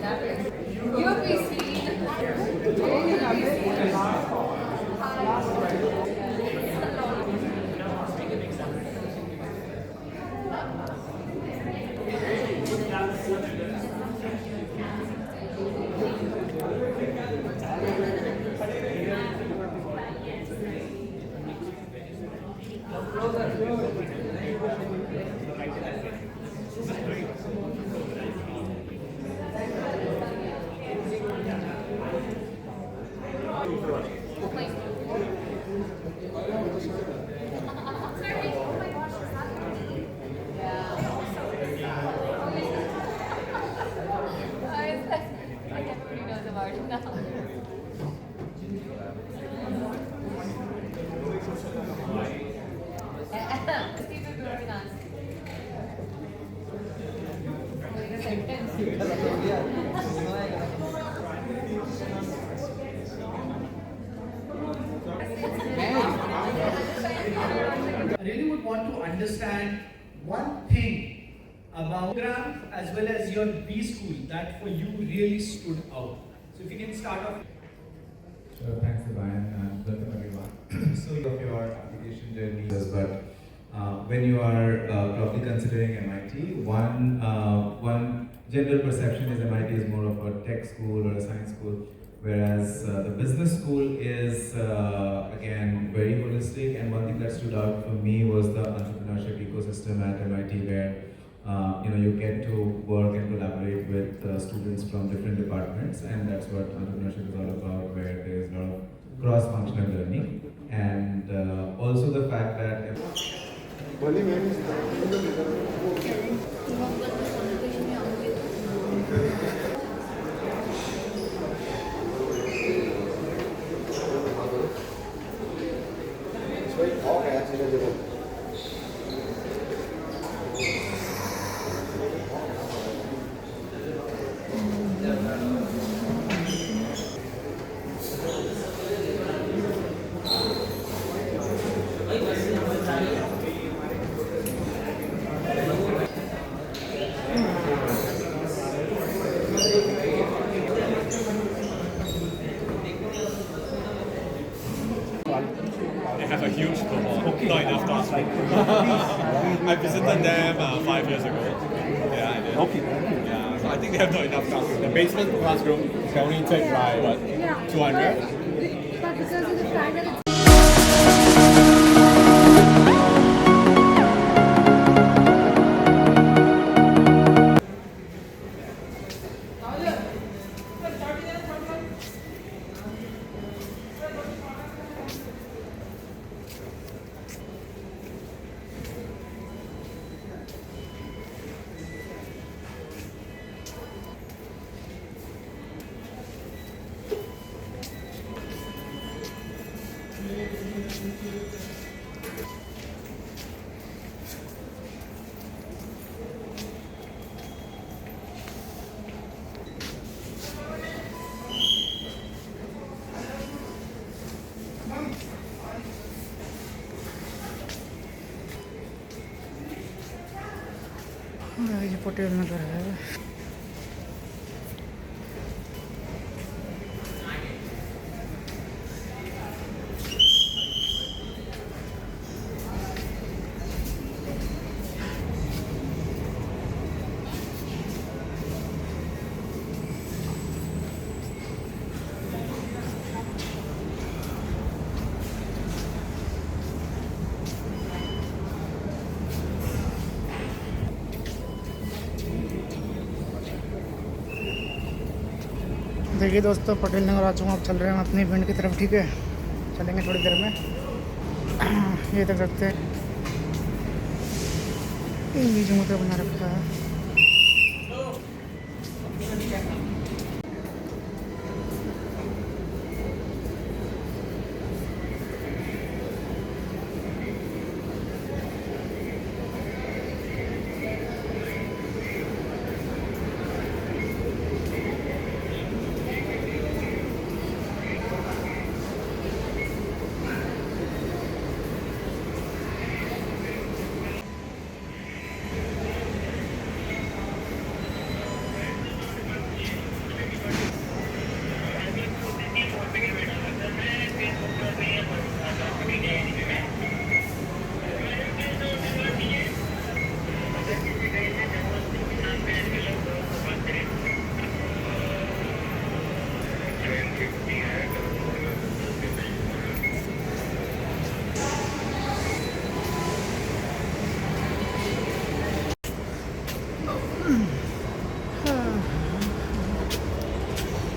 You'll be seen. Everybody knows about it now. Steve will be very nice. I really would want to understand one thing about program as well as your B school that for you really stood out. So if you can start off. Sure, thanks Divine and welcome everyone. So your application journey is, but when you are probably considering MIT, one general perception is MIT is more of a tech school or a science school, whereas the business school is again very holistic. And one thing that stood out for me was the entrepreneurship ecosystem at MIT, where you get to work and collaborate with students from different departments, and that's what entrepreneurship is all about, where there is a lot of cross-functional learning, and also the fact that They have a huge football, not enough classroom. I visited them 5 years ago. Yeah, I did. Okay. Yeah, so I think they have not enough classroom. The basement classroom can only take like what, 200? But because of the fact that it's Patel Nagar है। देखिए दोस्तों, पटेल नगर आ चुका हूँ। अब चल रहे हैं अपनी इवेंट की तरफ। ठीक है, चलेंगे थोड़ी देर में। ये देख सकते हैं बीच में बना रखा है।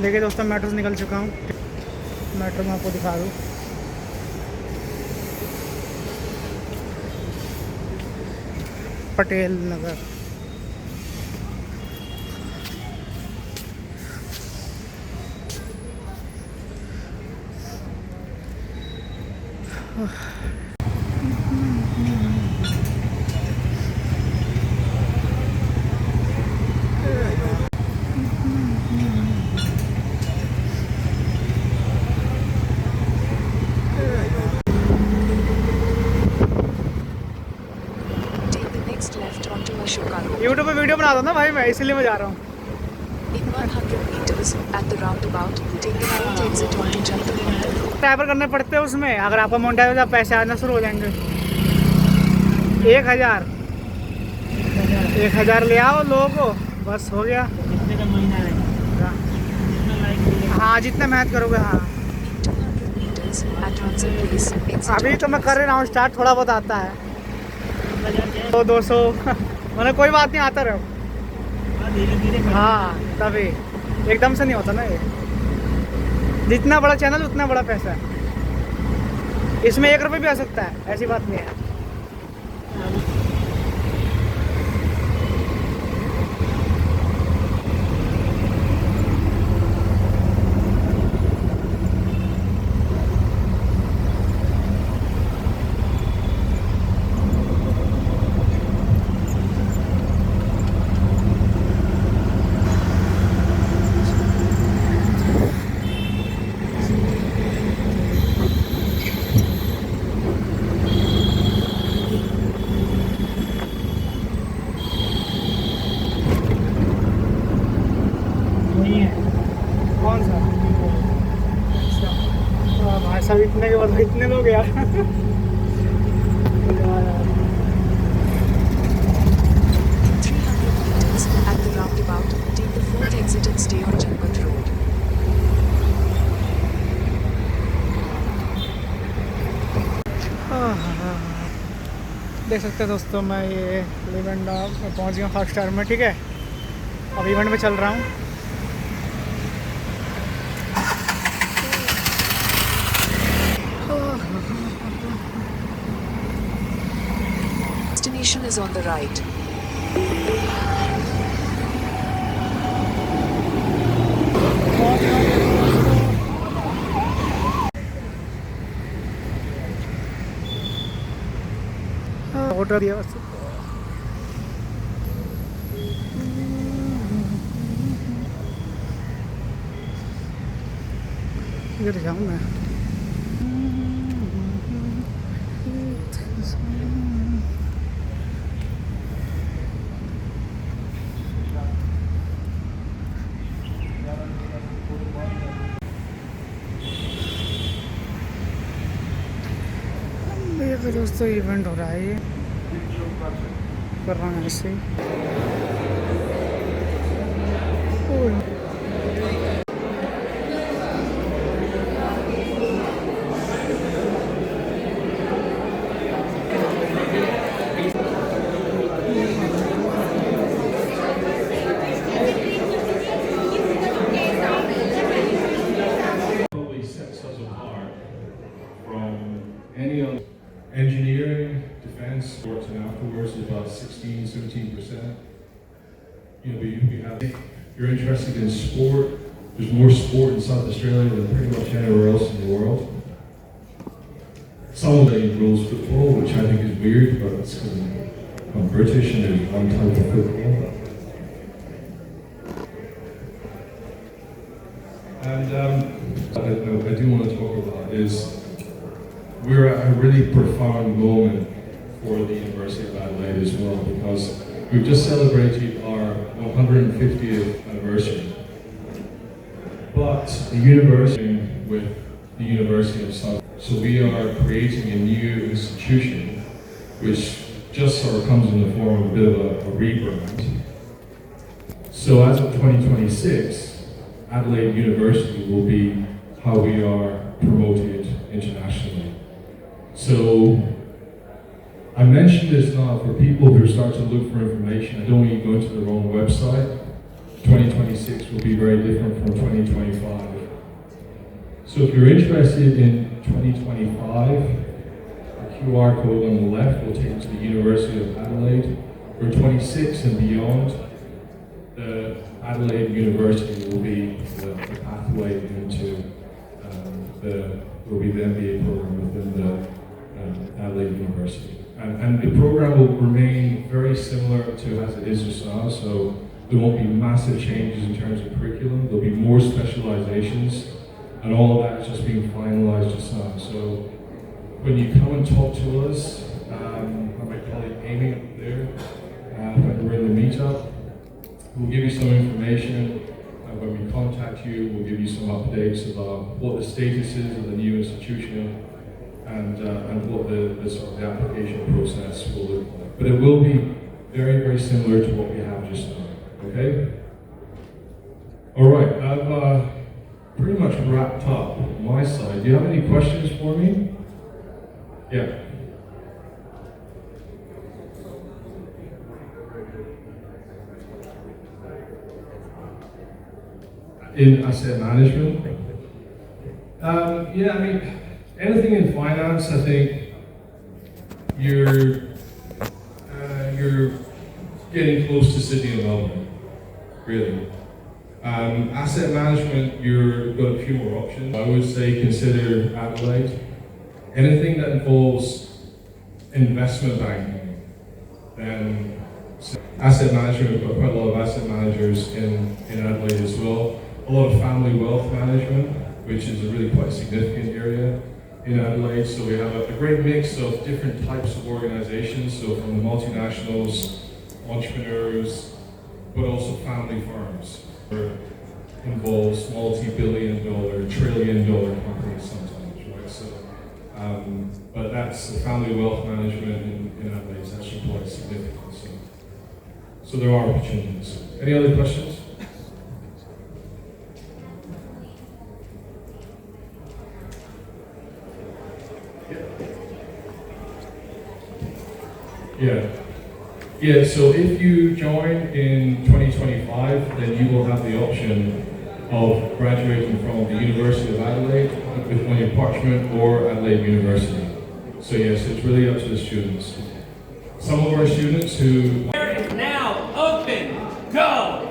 देखिए दोस्तों मेट्रो से निकल चुका हूँ। मेट्रो में आपको दिखा दूँ। पटेल नगर। यूट्यूब पे वीडियो बना दो ना भाई, मैं इसलिए मैं जा रहा हूँ। In 100 meters at the roundabout, take the right exit onto Jantar Mandir. Travel करने पड़ते हैं उसमें। अगर आपका अमाउंट आएगा तो पैसे आना शुरू हो जाएंगे। 1000 ले आओ लोगों को, बस हो गया। कितने का महीना लगेगा? हाँ जितना मेहनत करोगे। हाँ In 200 meters at Ransom Place, exit अभी तो onto मैं कर रहा हूँ स्टार्ट, थोड़ा बहुत आता है। 200 मैंने कोई बात नहीं, आता रहो। हाँ तभी एकदम से नहीं होता ना ये। जितना बड़ा चैनल उतना बड़ा पैसा है। इसमें 1 रुपये भी आ सकता है, ऐसी बात नहीं है। कौन सा? भाई साहब इतने के बाद इतने लोग यार। 300 meters at the roundabout, take the 4th exit and stay on Janpat Road. देख सकते हैं दोस्तों, मैं ये इवेंट में पहुंच गया 5 स्टार में। ठीक है, अब इवेंट में चल रहा हूँ। Destination is on the right. Order दिया बस। इधर जाऊँ मैं। देखो दोस्तों इवेंट हो रहा है, ये कर रहा हूँ ऐसे ही। Probably sets us apart from any other. Engineering, defense, sports, and afterwards is about 16-17%. You know, we have. You're interested in sport. There's more sport in South Australia than pretty much anywhere else in the world. Some of the rules football, which I think is weird, but it's because I'm British and there's one type of football. And I do want to talk about is. We're at a really profound moment for the University of Adelaide as well, because we've just celebrated our 150th anniversary. But the university with the University of South, so we are creating a new institution which just sort of comes in the form of a bit of a rebrand. So as of 2026, Adelaide University will be how we are promoted internationally. So I mentioned this now for people who start to look for information. I don't want you to go to the wrong website. 2026 will be very different from 2025. So if you're interested in 2025, the QR code on the left will take you to the University of Adelaide. For 26 and beyond, the Adelaide University will be the pathway into will be the MBA program within the Adelaide University. And the program will remain very similar to as it is just now, so there won't be massive changes in terms of curriculum. There'll be more specializations, and all of that is just being finalized just now. So when you come and talk to us, and my colleague Amy up there, when we're in the meetup, we'll give you some information. When we contact you, we'll give you some updates about what the status is of the new institution and what the sort of the application process will look like. But it will be very, very similar to what we have just now. Okay? All right, I've pretty much wrapped up my side. Do you have any questions for me? Yeah. In asset management? Yeah, I mean, anything in finance, I think you're getting close to Sydney and Melbourne, really. Asset management, you've got a few more options. I would say consider Adelaide. Anything that involves investment banking, then asset management, we've got quite a lot of asset managers in Adelaide as well. A lot of family wealth management, which is a really quite significant area in Adelaide. So we have a great mix of different types of organizations, so from the multinationals, entrepreneurs, but also family firms. It involves multi-billion-dollar, trillion-dollar companies sometimes, right? So, but that's the family wealth management in Adelaide is actually quite significant. So there are opportunities. Any other questions? Yeah, so if you join in 2025, then you will have the option of graduating from the University of Adelaide with William Parchment or Adelaide University. So yes, it's really up to the students. Some of our students who... Is now open, go!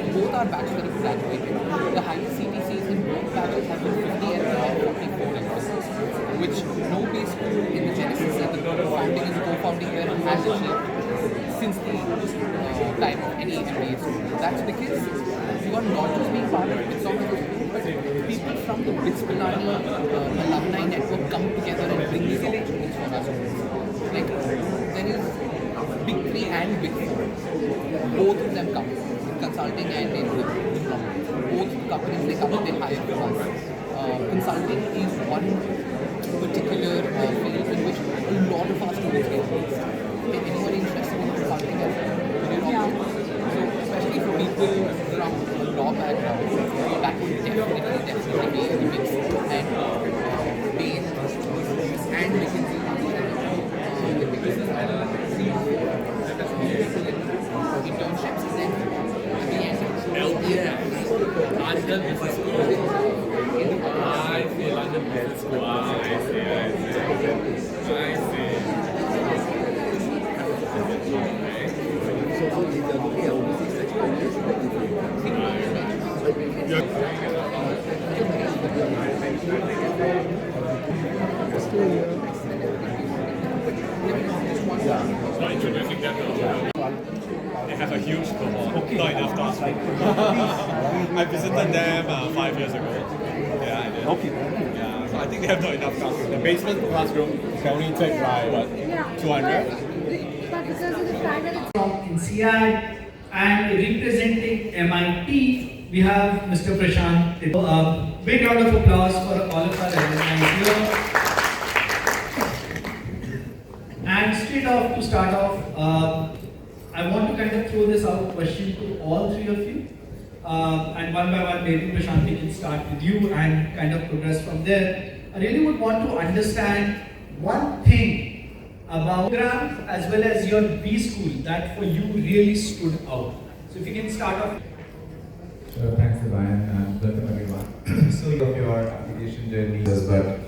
Both our batches that have graduated, the highest CTCs in both batches have been 50 and around 44 emphasis, which no base school in the Genesis and the founding and co-founding year has achieved since the time of any MBA school. That's because you are not just being part of BITS on the school, but people from the BITS Pilani alumni network come together and bring these opportunities for us. Like, there is Big 3 and Big 4. Both of them come. Consulting and in development. Both companies, they come and they hire from us. Consulting is one particular field in which a lot of our students get placed. Anyone interested in consulting as a career option? So especially for people from a law background, that would definitely be in the mix. And Bain and McKinsey internships and then London Business School. I see London Business School. I see. Not introducing them though. They have a huge cohort, not enough classroom. I visited them 5 years ago. Yeah, I did. Okay. Yeah, so I think they have not enough classrooms. The basement classroom can only take like what, 200? But because of the fact that it's From INSEAD and representing MIT, we have Mr. Prashant. Big round of applause for all of our alumni here. And straight off to start off, I want to kind of throw this out question to all three of you. And one by one, maybe Prashant, we can start with you and kind of progress from there. I really would want to understand one thing about program as well as your B school that for you really stood out. So if you can start off. Sure, thanks, Divine, and welcome everyone. So, of your application journey, but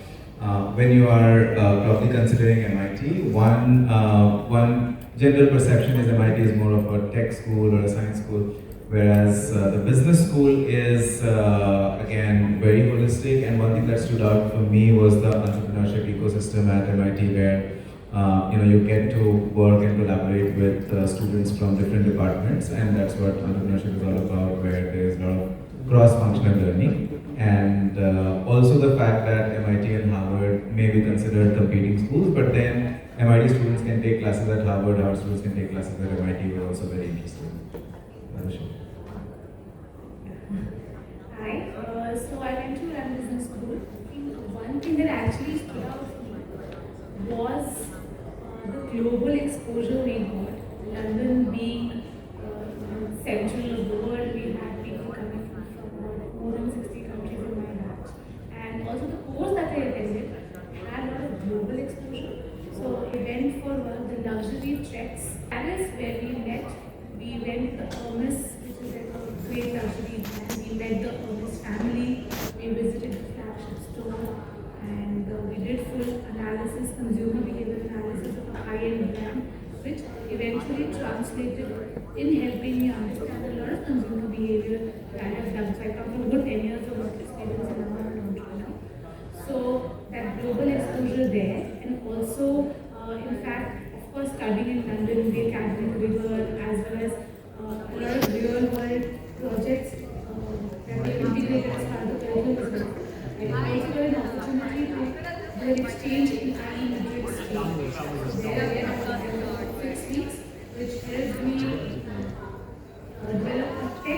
when you are probably considering MIT, one general perception is MIT is more of a tech school or a science school, whereas the business school is again very holistic. And one thing that stood out for me was the entrepreneurship ecosystem at MIT, where you get to work and collaborate with students from different departments, and that's what entrepreneurship is all about, where there is a lot of cross-functional learning. And also the fact that MIT and Harvard may be considered competing schools, but then MIT students can take classes at Harvard, Harvard students can take classes at MIT, were also very interesting. Hi, so I went to London Business School. One thing that actually stood out for me was the global exposure we got. London being central of the world, we had people coming from more than 60 countries in my batch. And also the course that I attended had a lot of global exposure. So I went for one of the luxury treks. Paris, where we met, we went to Hermes, which is like a great luxury brand. We met the Hermes family, we visited the flagship store, and we did full analysis, consumer behavior analysis of a high-end brand, which eventually translated in helping me understand a lot of consumer behavior that I have done. So I come from good 10 years of work experience and now I'm an entrepreneur. So that global exposure there, and also in fact, of course, studying in London, the academic rigor, as well as a lot of real-world projects that we integrated as part of the curriculum as well. I also got an opportunity to do an exchange in IE Madrid, Spain. There I got 6 weeks, which helped me develop a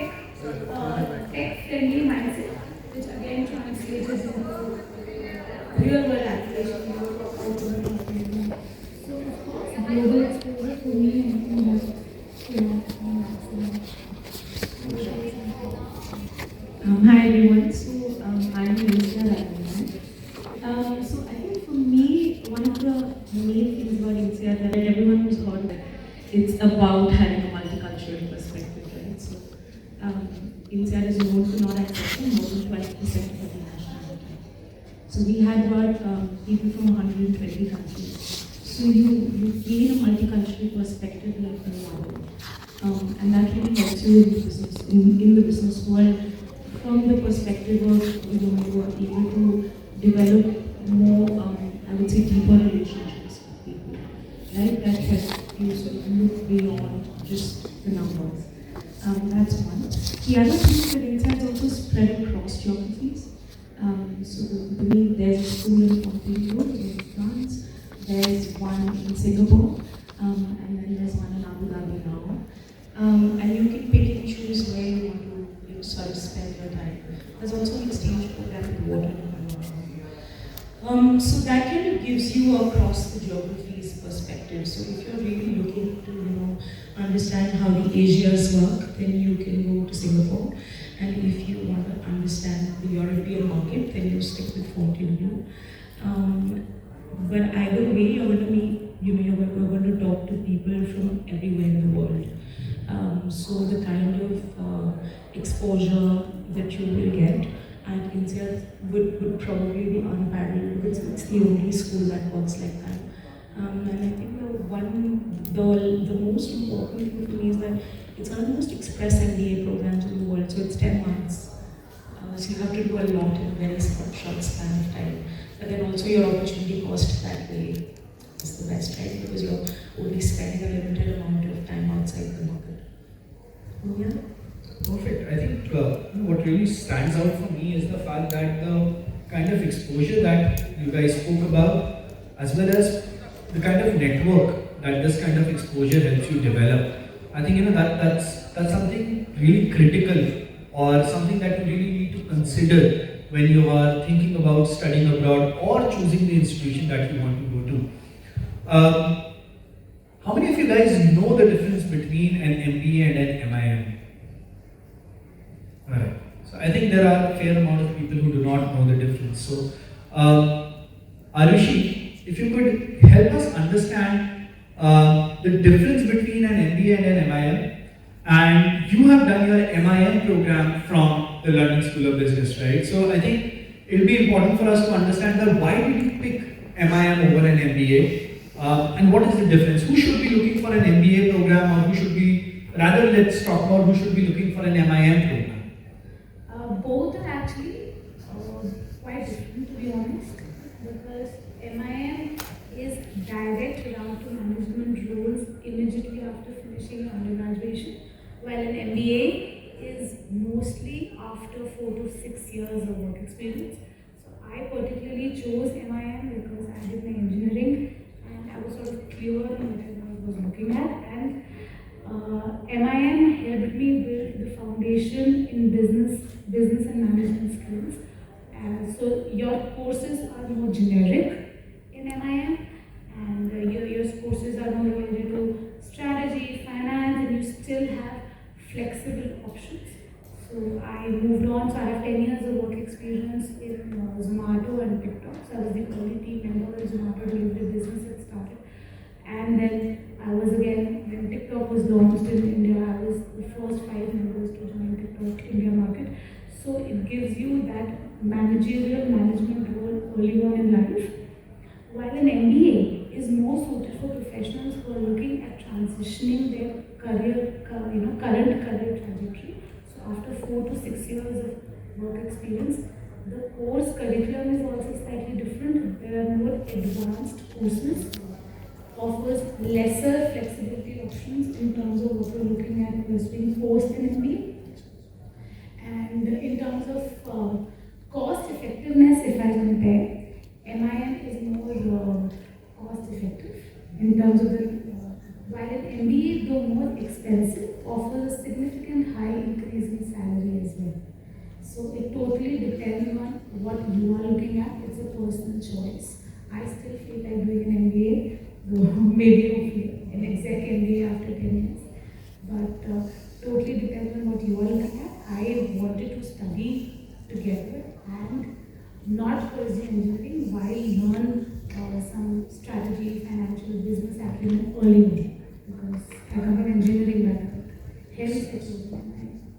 tech-friendly mindset, which again translated into real-world application. So, of course, global exposure for me and hi everyone, so I'm Meridien. So I think for me, one of the main things about INSEAD that everyone who's heard that it's about having a multicultural perspective, right? So INSEAD is known for not accepting more than 20% of the nationality. So we had about people from 120 countries. So you gain a multicultural perspective like no other. And that really helps you in the business world, from the perspective of you are able to develop more, I would say, deeper relationships with people, right? That helps you sort of look beyond just the numbers. That's one. The other thing is that INSEAD is also spread across geographies. So there's a school in Ontario in France, there's one in Singapore, and then there's one in Abu Dhabi now. And you can pick and choose where you want to sort of spend your time. There's also an exchange program in water. So that kind of gives you across the geographies perspective. So if you're really looking to understand how the Asias work, then you can go to Singapore. And if you want to understand the European market, then you stick with Fontainebleau. But either way, you're going to meet, you're going to talk to people from everywhere in the world. So the kind of exposure that you will get at INSEAD would probably be unparalleled, because it's the only school that works like that. And I think the most important thing for me is that it's one of the most express MBA programs in the world. So it's 10 months. So you have to do a lot in a very short span of time. But then also your opportunity cost that way is the best, right? Because you're only spending a limited amount of time outside the market. Yeah. Perfect. I think what really stands out for me is the fact that the kind of exposure that you guys spoke about, as well as the kind of network that this kind of exposure helps you develop. I think that's something really critical, or something that you really need to consider when you are thinking about studying abroad or choosing the institution that you want to go to. How many of you guys know the difference between an MBA and an MIM? Alright. So I think there are a fair amount of people who do not know the difference. So, Arushi, if you could help us understand the difference between an MBA and an MIM. And you have done your MIM program from the London School of Business, right? So I think it will be important for us to understand that why did you pick MIM over an MBA? And what is the difference? Who should be looking for an MBA program, or who should be, rather let's talk about who should be looking for an MIM program? Both are actually quite different, to be honest, because MIM is direct route to management roles immediately after finishing your undergraduation, while an MBA is mostly after 4 to 6 years of work experience. So I particularly chose MIM because I did my engineering and I was sort of clear on whatever I was looking at, and MIM helped me build the foundation in business and management skills. So your courses are more generic in MIM, and your courses are more related to strategy, finance, and you still have flexible options. So I moved on, so I have 10 years of work experience in Zomato and TikTok. So I was the only team member in Zomato delivery business that started. And then I was again, when TikTok was launched in India, I was the first 5 members to join TikTok India market. So it gives you that managerial management role early on in life. While an MBA is more suited for professionals who are looking at transitioning their career, current career trajectory. So after 4 to 6 years of work experience, the course curriculum is also slightly different. There are more advanced courses, offers lesser flexibility options in terms of what we're looking at pursuing post an MBA. And in terms of cost effectiveness, if I compare, MIM is more cost effective in terms of the, while an MBA, though more expensive, offers a significant high increase in salary as well. So it totally depends on what you are looking at. It's a personal choice. I still feel like doing an MBA, maybe hopefully an exec MBA after 10 years. But totally depends on what you are looking at. I wanted to study together and not pursue engineering while learn some strategy, financial, business acumen early on, because I come from engineering background. Hence, I chose MIM.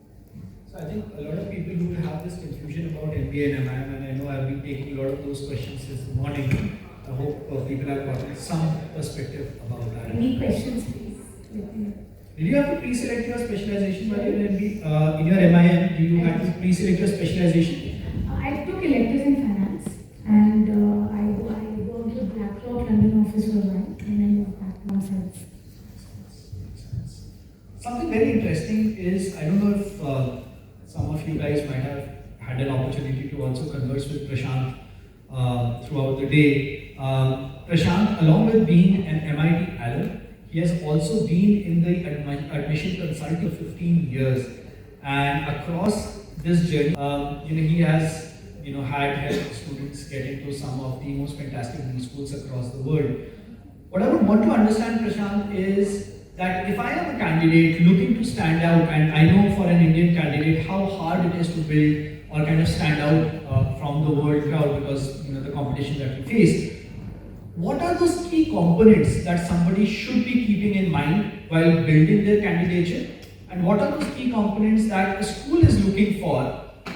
So I think a lot of people who have this confusion about MBA and MIM, and I know I've been taking a lot of those questions since the morning. I hope people have gotten some perspective about that. Any questions, please? Let me know. Did you have to pre-select your specialization while you were in your MIM? Do you have to pre-select your specialization? I took electives in finance, and I worked with BlackRock London office for a while, and then moved back to myself. Something very interesting is, I don't know if some of you guys might have had an opportunity to also converse with Prashant throughout the day. Prashant, along with being an MIT alum, he has also been in the admission consulting for 15 years, and across this journey, he has had helped students get into some of the most fantastic B schools across the world. What I would want to understand, Prashant, is that if I am a candidate looking to stand out, and I know for an Indian candidate how hard it is to build or kind of stand out from the world crowd, because the competition that we face. What are those key components that somebody should be keeping in mind while building their candidature? And what are those key components that a school is looking for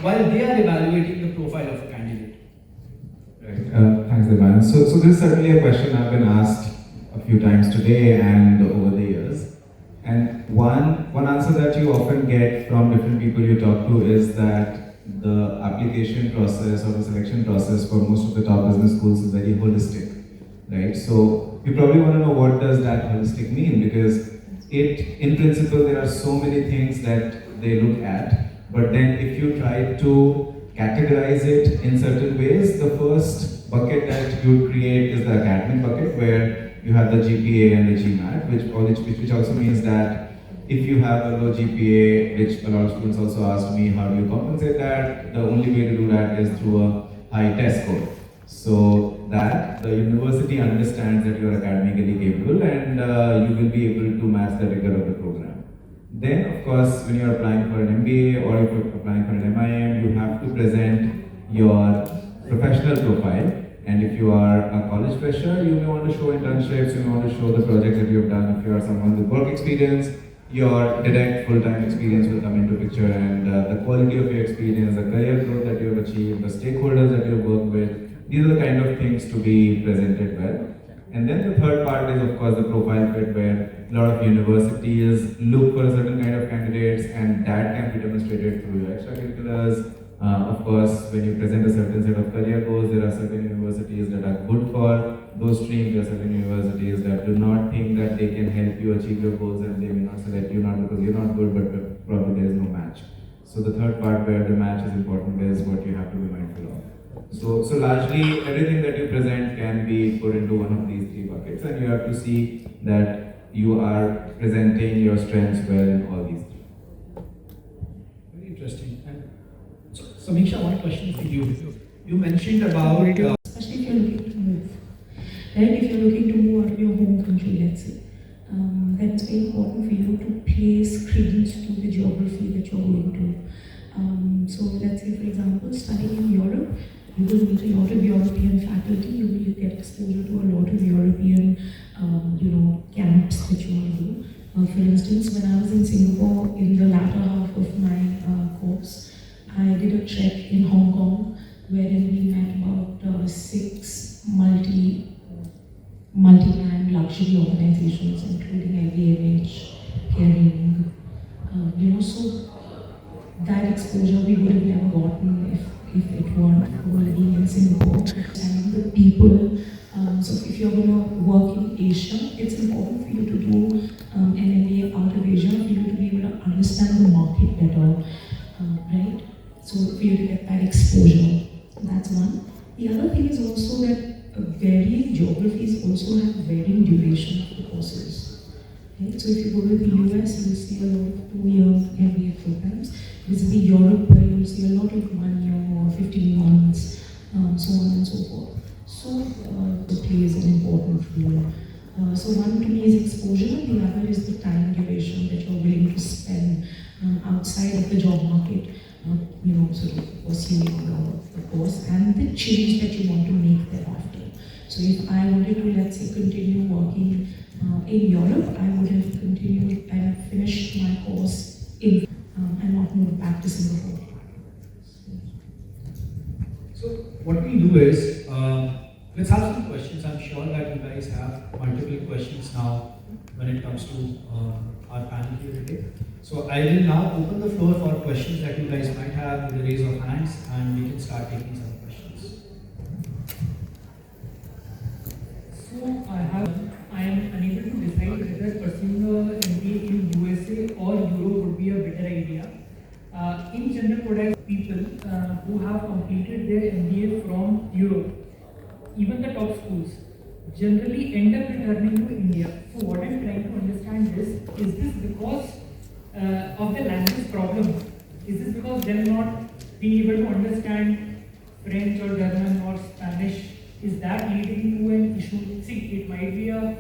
while they are evaluating the profile of a candidate? Right. Thanks, Devan. So this is certainly a question I've been asked a few times today and over the years. And one answer that you often get from different people you talk to is that the application process or the selection process for most of the top business schools is very holistic. Right, so you probably want to know what does that holistic mean, because in principle there are so many things that they look at, but then if you try to categorize it in certain ways. The first bucket that you would create is the academic bucket, where you have the GPA and the GMAT, which also means that if you have a low GPA, which a lot of students also ask me, how do you compensate that? The only way to do that is through a high test score. So that the university understands that you are academically capable and you will be able to match the rigor of the program. Then, of course, when you are applying for an MBA or if you are applying for an MIM, you have to present your professional profile. And if you are a college fresher, you may want to show internships, you may want to show the projects that you have done. If you are someone with work experience, your direct full-time experience will come into picture, and the quality of your experience, the career growth that you have achieved, the stakeholders that you have worked with, these are the kind of things to be presented well. And then the third part is, of course, the profile fit, where a lot of universities look for a certain kind of candidates, and that can be demonstrated through your extracurriculars. Of course, when you present a certain set of career goals, there are certain universities that are good for those streams. There are certain universities that do not think that they can help you achieve your goals, and they may not select you, not because you're not good, but probably there is no match. So the third part where the match is important is what you have to be mindful of. So largely everything that you present can be put into one of these three buckets, and you have to see that you are presenting your strengths well in all these three. Very interesting. And so, Samiksha, one question for you. You mentioned about especially if you're looking to move. Right? If you're looking to move out of your home country, let's say, then it's very important for you to place credence to the geography that you're going to. So let's say, for example, studying in Europe, you will meet a lot of European faculty, you will get exposure to a lot of European camps that you want to do. For instance, when I was in Singapore in the latter half of my course, I did a trek in Hong Kong wherein we met about 6 multi-brand luxury organizations, including LVMH, Kering, so that exposure we would have never gotten if it weren't for living in Singapore. And the people, so if you're going to work in Asia, it's important for you to do an MBA out of Asia, for you to be able to understand the market better, right? So for you to get that exposure, that's one. The other thing is also that varying geographies also have varying duration of the courses. Right? So if you go to the US, you'll see a lot of 2-year MBA programs. Visiting Europe, where you'll see a lot of 1 year or 15 months, so on and so forth. So it plays an important role. So one to me is exposure, the other is the time duration that you're willing to spend outside of the job market, sort of pursuing the course and the change that you want to make thereafter. So if I wanted to, let's say, continue working in Europe, I would have continued and finished my course in and not move back to Singapore. So what we do is, let's have some questions. I'm sure that you guys have multiple questions now when it comes to our panel here today. So I will now open the floor for questions that you guys might have with a raise of hands, and we can start taking some questions. So I am unable to decide whether pursuing an MBA in USA or Europe would be a better idea. In general, what I people who have completed their MBA from Europe, even the top schools, generally end up returning to India. So what I'm trying to understand is this because of the language problem? Is this because they're not being able to understand French or German or Spanish? Is that leading to an issue? See, it might be a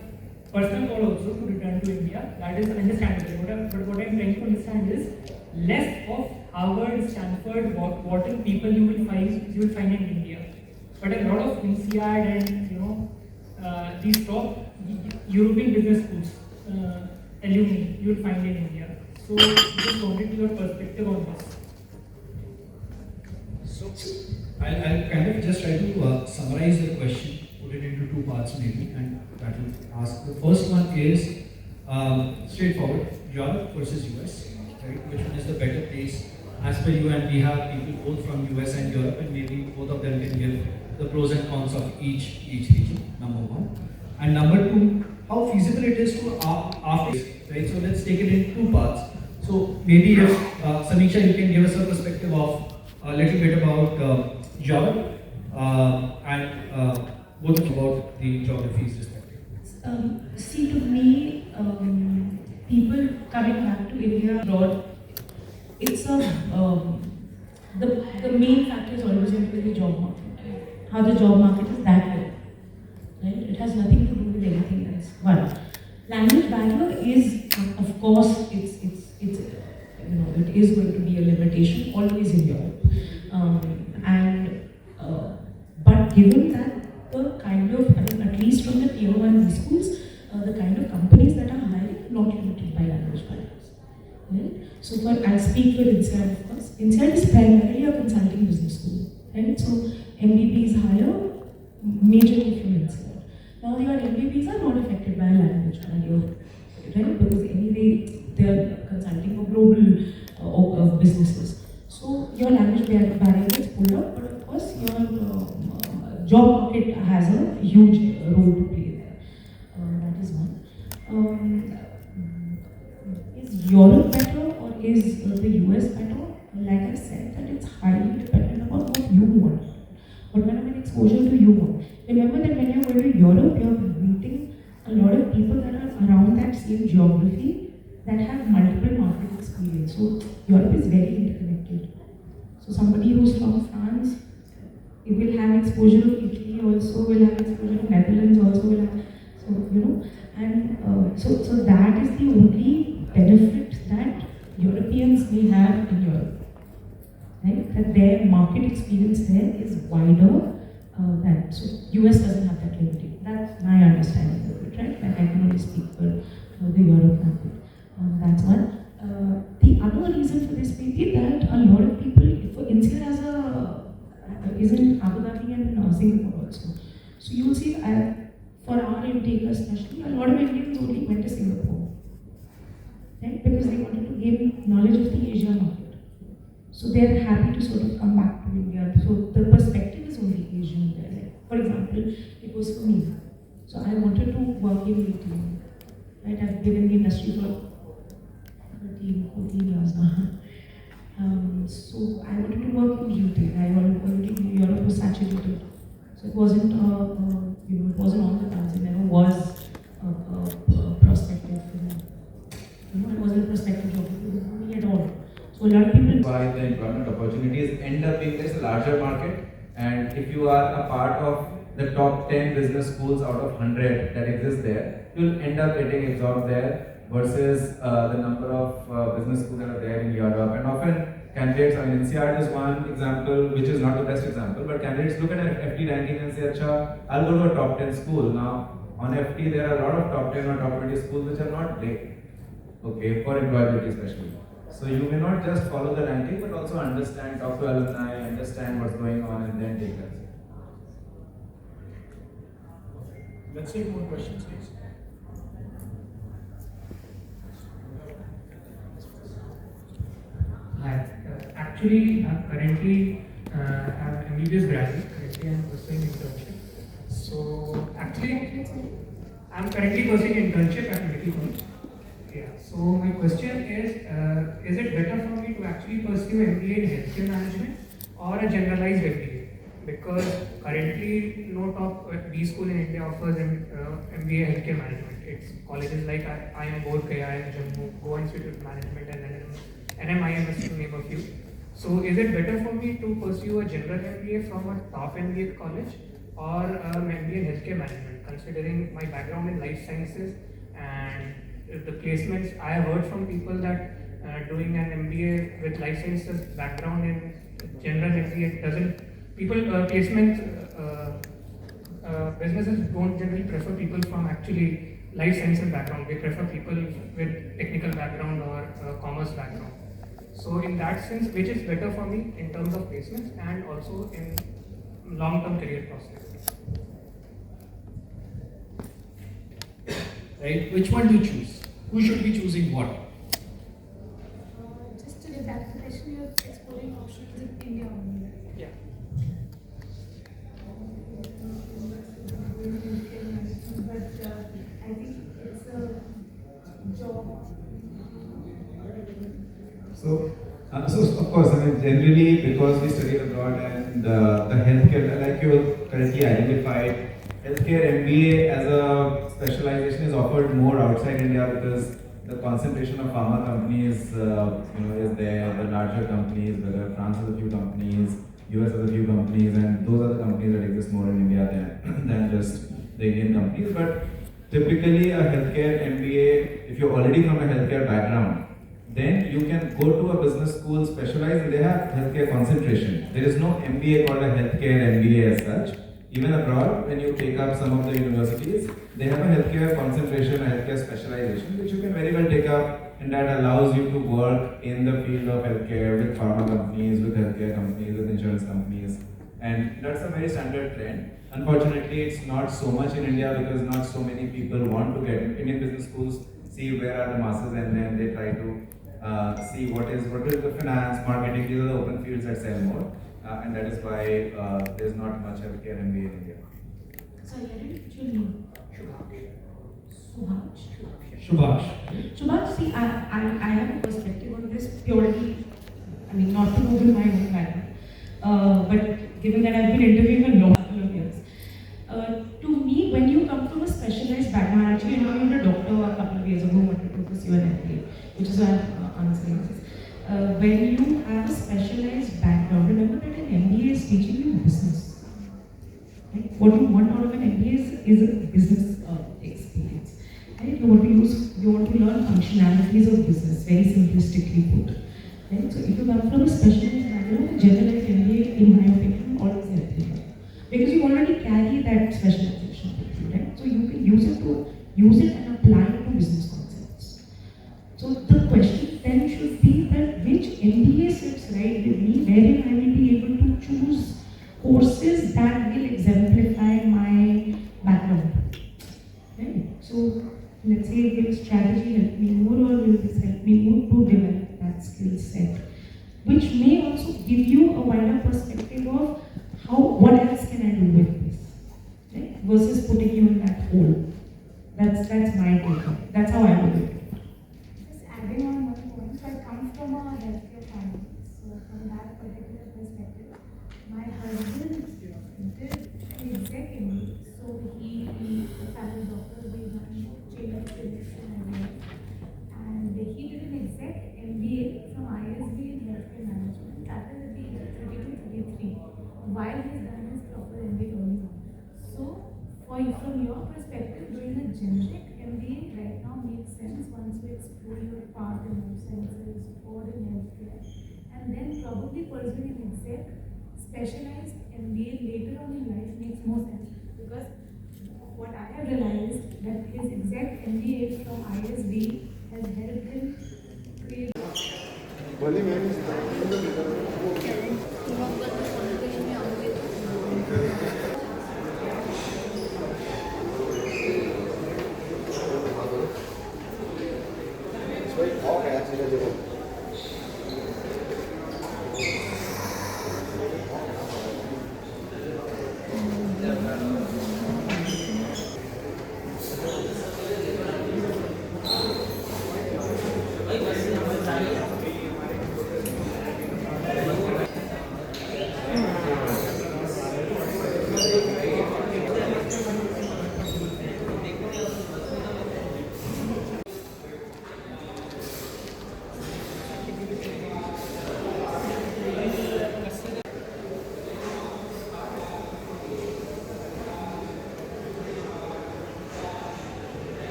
personal call also to return to India. That is understandable. But what I'm trying to understand is less of Harvard, Stanford, Wharton people you will find in India, but a lot of INSEAD and these top European business schools alumni you will find in India. So just wanted your perspective on this. So I'll kind of just try to summarize the question, put it into 2 parts maybe, and that will ask. The first one is straightforward: Europe versus US. Right? Which one is the better place as per you? And we have people both from US and Europe, and maybe both of them can give the pros and cons of each region. Number one, and number two, how feasible it is to after, right? So let's take it in 2 parts. So maybe if Samiksha, you can give us a perspective of a little bit about Europe and both about the geographies respectively. See, to me, people coming back to India abroad, it's the main factor is always going to be the job market. How the job market is that way, right? It has nothing to do with anything else. One, language barrier is, of course, it's it is going to be a limitation always in Europe, but given that the kind of, at least from the tier 1 schools, the kind of companies that are hiring are not limited by language barriers. Right? So I'll speak for INSEAD, of course. INSEAD is primarily a consulting business school. Right? So MBBs hire majorly from INSEAD. Now your MBBs are not affected by a language barrier, right? Because anyway they are consulting for global businesses. So your language barrier gets pulled up, but of course your job market has a huge role to play there. That is one. Is Europe better or is the US better? Like I said, that it's highly dependent upon what you want. What kind of an exposure do you want? Remember that when you're going to Europe, you're meeting a lot of people that are around that same geography that have multiple market experience. So Europe is very interconnected. So somebody who's from France, it will have exposure to Italy also, will have exposure to Netherlands also, will have, so and so that is the only benefit that Europeans may have in Europe. Right? That their market experience there is wider than, so US doesn't have that limitation. That's my understanding of it, right? Like I can only speak for the Europe market. That's one. The other reason for this may be that a lot of people, for INSEAD is in Abu Dhabi and Singapore also. So you will see for our intake especially, a lot of Indians only went to Singapore. Right? Because they wanted to gain knowledge of the Asia market. So they are happy to sort of come back to India. So the perspective is only Asian there. Like, for example, it was for me. So I wanted to work in retail. Right? I've been in the industry for 14 years now. So I wanted to work in retail. I already knew Europe was saturated. So it wasn't, it wasn't on the cards. It never was a prospective for me. It wasn't a prospective job for me at all. So a lot of people. Why the employment opportunities end up being this larger market, and if you are a part of the top 10 business schools out of 100 that exist there, you'll end up getting absorbed there versus the number of business schools that are there in Europe. And often candidates, INSEAD is one example, which is not the best example, but candidates look at an FT ranking and say, Acha, I'll go to a top 10 school. Now, on FT, there are a lot of top 10 or top 20 schools which are not great, okay, for employability especially. So you may not just follow the ranking, but also understand, talk to alumni, understand what's going on, and then take that. Let's take more questions, please. Hi. Actually, currently, I'm MBBS graduate. Currently, I'm pursuing internship. So, actually, I'm currently pursuing internship at medical college. Yeah. So, my question is it better for me to actually pursue MBA in healthcare management or a generalized MBA? Because currently, no top B school in India offers MBA healthcare management. It's colleges like IIM Board, IIM Jammu, Goa Institute of Management, and then NMIMS to name a few. So is it better for me to pursue a general MBA from a top MBA college or an MBA in healthcare management, considering my background in life sciences and the placements? I have heard from people that doing an MBA with life sciences background in general MBA doesn't, businesses don't generally prefer people from actually life sciences background. They prefer people with technical background or commerce background. So in that sense, which is better for me in terms of placements and also in long-term career prospects? Right? Which one do you choose? Who should be choosing what? Just to get back to the question, you're exploring options in India only. Yeah. But I think it's a job. So So of course, I mean, generally because we study abroad and the healthcare, like you correctly identified, healthcare MBA as a specialization is offered more outside India because the concentration of pharma companies, is there. The larger companies, whether France has a few companies, US has a few companies, and those are the companies that exist more in India than than just the Indian companies. But typically, a healthcare MBA, if you're already from a healthcare background, then you can go to a business school specialized. They have healthcare concentration. There is no MBA called a healthcare MBA as such. Even abroad, when you take up some of the universities, they have a healthcare concentration, a healthcare specialization, which you can very well take up, and that allows you to work in the field of healthcare with pharma companies, with healthcare companies, with insurance companies, and that's a very standard trend. Unfortunately, it's not so much in India because not so many people want to get Indian business schools. See where are the masses, and then they try to see what is the finance, marketing. These are the open fields that sell more, and that is why there is not much healthcare MBA in India. Sorry, I didn't get your name. Subhash. Subhash. Subhash, see, I have a perspective on this purely, I mean, not to do with my own background, but given that I've been interviewing a lot of years, to me, when you come from a specialized background, I actually interviewed a doctor a couple of years ago who wanted to pursue an MBA, which is why I'm answering this. When you have a specialized background, remember that an MBA is teaching you business. Right? What you want out of an MBA is a business experience. Right? You want to learn functionalities of business, very simplistically put. Right? So if you come from a specialized background, a generalized MBA, in my opinion, always help you. Because you already carry that specialization with you, right? So you can use it and apply it to business concepts. So the question then should be that which MBA sits right with me, wherein I will be able to choose courses that will exemplify my background. Right? So let's say will strategy help me more, or will this help me more to develop that skill set, which may also give you a wider perspective of what else can I do with this, right? Versus putting you in that hole. That's my take. That's how I would do it. Just adding on one point, so I come from a healthcare family. So from that particular perspective, my husband did exec MBA. So he a family doctor, we run chain of clinics and everything. And he did an exec MBA from ISB in healthcare management. That is at the age of 32, 33. While he's done his proper MBA early on. So, from your perspective, doing a generic MBA right now makes sense once you explore your part in life sciences or in healthcare, and then probably pursuing an exec specialized MBA later on in life makes more sense, because what I have realized that his exec MBA from ISB has helped him create.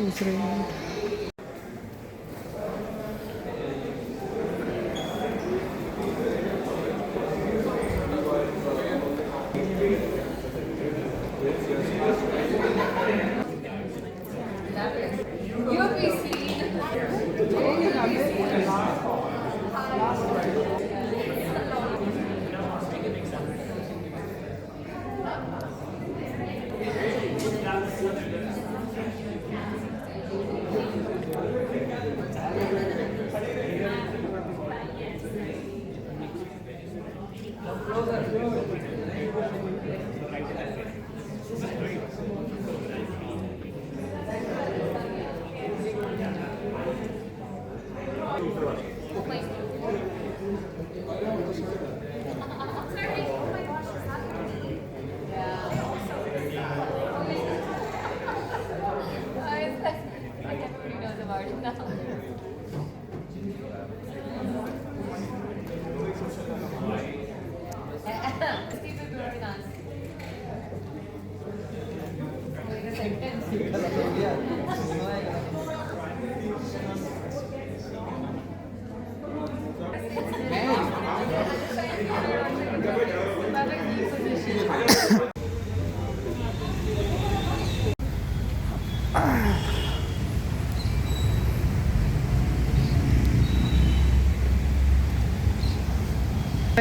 दूसरे Closer.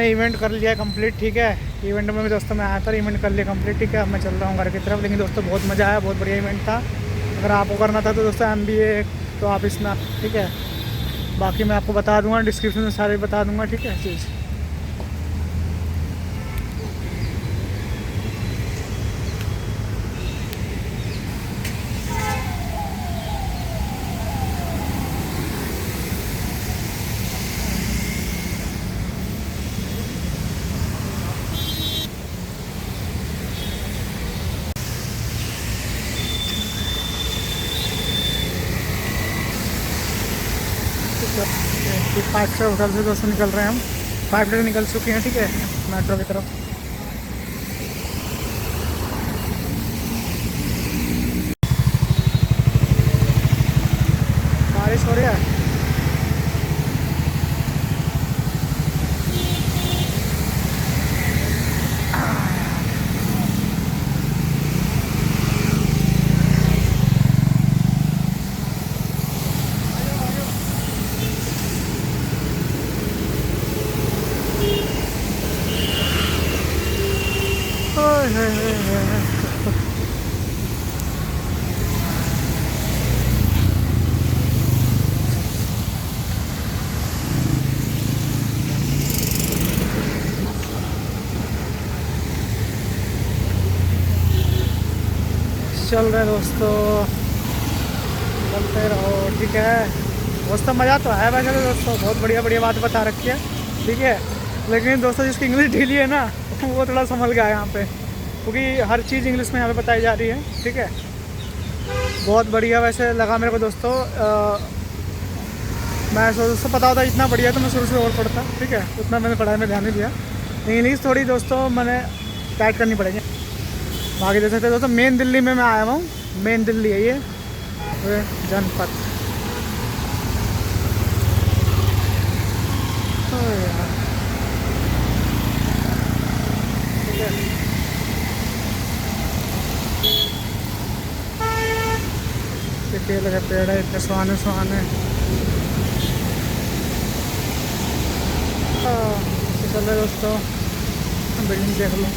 Event कर लिया complete, ठीक है। Event में भी दोस्तों मैं आया था, इवेंट कर लिया कंप्लीट, ठीक है। अब मैं चल रहा हूँ घर की तरफ। लेकिन दोस्तों बहुत मज़ा आया, बहुत बढ़िया इवेंट था। अगर आपको करना था तो दोस्तों MBA तो आप इसमें, ठीक है। बाकी मैं आपको बता दूंगा, डिस्क्रिप्शन में सारे बता दूंगा, ठीक है चीज़। फाइव स्टार होटल से दोस्तों निकल रहे हैं हम। 5 मिनट निकल चुके हैं, ठीक है, मेट्रो की तरफ। बारिश हो रही है। चल रहे दोस्तों, चलते रहो, ठीक है दोस्तों। मज़ा तो है वैसे तो दोस्तों, बहुत बढ़िया बढ़िया बात बता रखी है, ठीक है। लेकिन दोस्तों जिसकी इंग्लिश ढीली है ना वो थोड़ा संभल गया है यहाँ पे, क्योंकि हर चीज़ इंग्लिश में यहाँ पे बताई जा रही है, ठीक है। बहुत बढ़िया वैसे लगा मेरे को दोस्तों। मैं दोस्तों पता होता इतना बढ़िया तो मैं शुरू से और पढ़ता, ठीक है। उतना मैंने पढ़ाई में ध्यान नहीं दिया। इंग्लिश थोड़ी दोस्तों मैंने टाइट करनी पड़ेगी। बाकी देख सकते हैं दोस्तों, मेन दिल्ली में मैं आया हूँ। मेन दिल्ली है ये जनपद। ठीक है, केले के पेड़ है इतने सुहाने सुहाने। चलो दोस्तों, बिल्डिंग देख लो।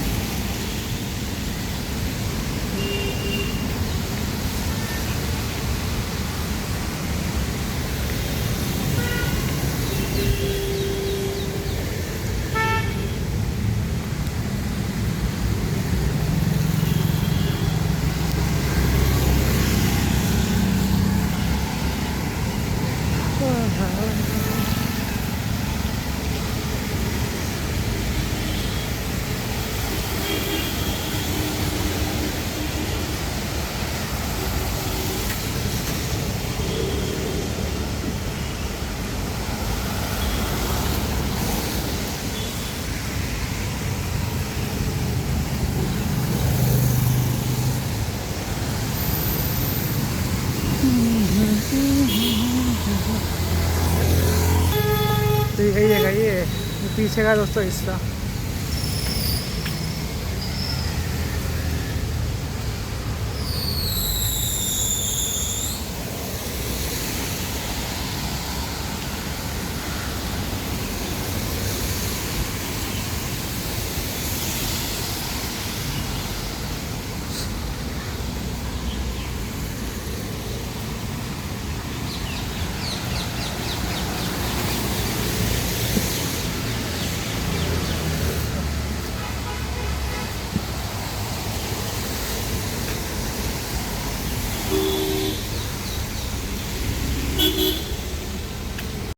तो यही है ये पीछे का दोस्तों हिस्सा।